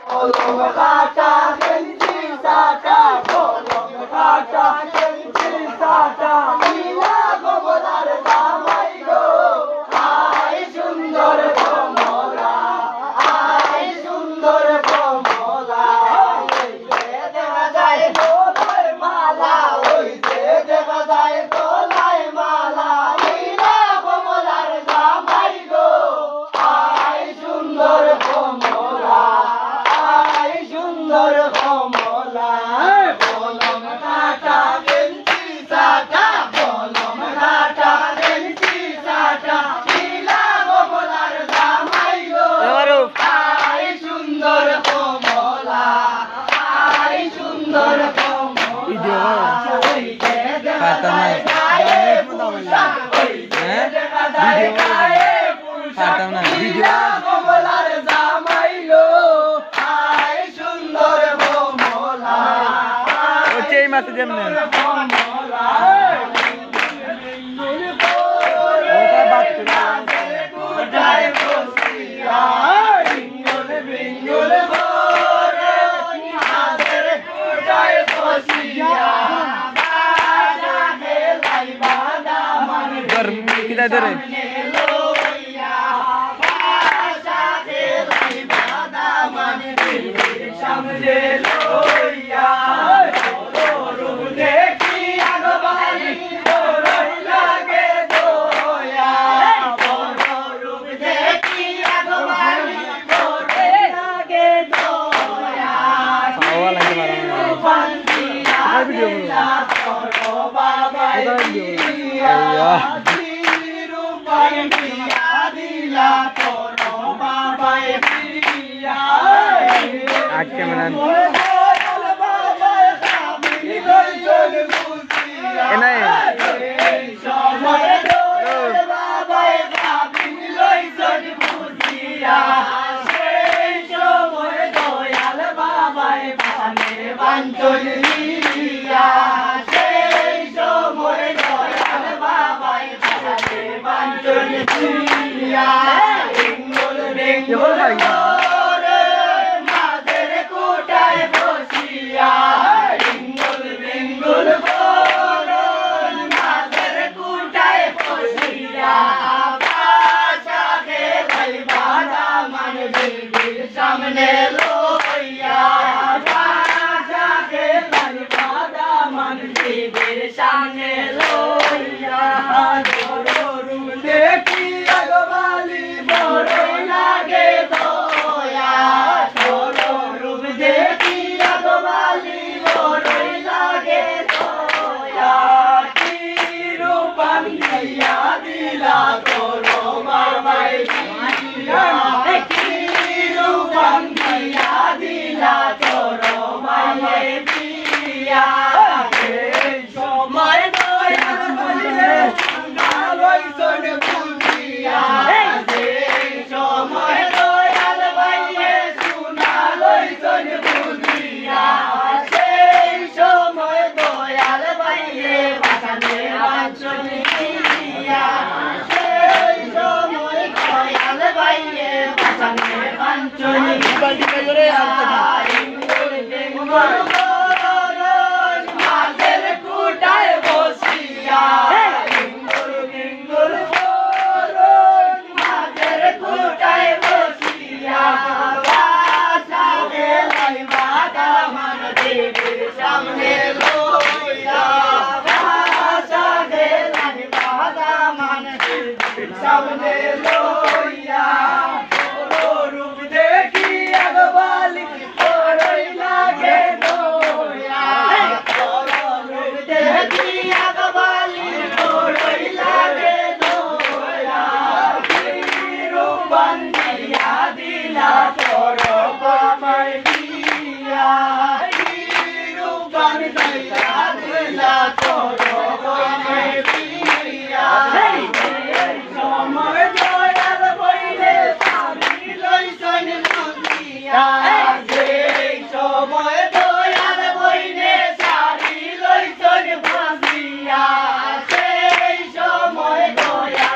কলম কাটা গেঞ্জি সাটা কলম কাটা গেঞ্জি সাটা নীলা কমলার জামাই গো আই সুন্দর কমলা আই সুন্দর কমলা ওইতে দেখা যায় গলায় মালা ওইতে দেখা যায় গলায় মালা নীলা কমলার জামাই গো আই সুন্দর কমলা আই সুন্দর কমলা কলম কাটা গেঞ্জি সাটা কলম কাটা গেঞ্জি সাটা নীলা কমলার জামাই গো আই সুন্দর কমলা আই সুন্দর কমলা ওইতে দেখা যায় গায়ে পোশাক ওইতে দেখা যায় গায়ে পোশাক নীলা কমলার জামাই গো আই সুন্দর কমলা হচ্ছে এই মাসে যেমন কমলা কোটায় বসিয়া বিঙ্গল বিঙ্গল ভরে হাতের কোটায় বসিয়া বাজা গেলাই বাদা মান কিদাই ধরে লইয়া বাজা গেলাই বাদা মান সামনে লইয়া রূপ দেখি আগবালি বড়ই লাগে দয়া রূপ দেখি আগবালি বড়ই লাগে দয়া খাওয়া লাগে বান্দিয়া তোর বাবাই দিয়া রূপান্দিয়া দিলা তোর বাবাই দিয়া আজকে মানে এনাই সময় বাবাই ভাবিনি লইছন বুঝিয়া সেই সময় দয়াল বাবাই পানে বাঞ্চন দিয়া সেই সময় দয়াল বাবাই পানে বাঞ্চন দিয়া বেঙ্গল বেঙ্গল মাঝের কোটায় বসিয়া বেঙ্গল বেঙ্গল মাঝের কোটায় বসিয়া বাসা গেলাই বাদা মান বিবির সামনে লইয়া বাসা গেলাই বাদা মান বিবির সামনে লইয়া রূপ দেখি আগবালি বড়ই লাগে দয়া রূপ দেখি আগবালি বড়ই লাগে দয়া কি রূপান দিয়া দিলা তোর বাবাই দিয়া কি রূপান দিয়া দিলা তোর বাবাই দিয়া সময় দয়াল বলিলে লইছন বুঝিয়া সময় দয়াল বাইয়ে শুনা লইছন বুঝিয়া সেই সময় দয়াল বাইয়ে বাসানে বাঞ্চন দিয়া সেই সময় দয়াল বাইয়ে বাসানে বাঞ্চন মাঝের কোটায় বসিয়া মাঝের কোটায় বসিয়া বাসা গেলাই বাদা মান দেবীর সামনে লইয়া বাসা গেলাই বাদা মান দেবীর সামনে লইয়া রূপ দেখি আগবালি বড়ই লাগে দয়া রূপ দেখি আগবালি বড়ই লাগে দয়া রূপান্দিয়া দিলা তোর বাবাই দিয়া রূপান্দিয়া দিলা তোর বাবাই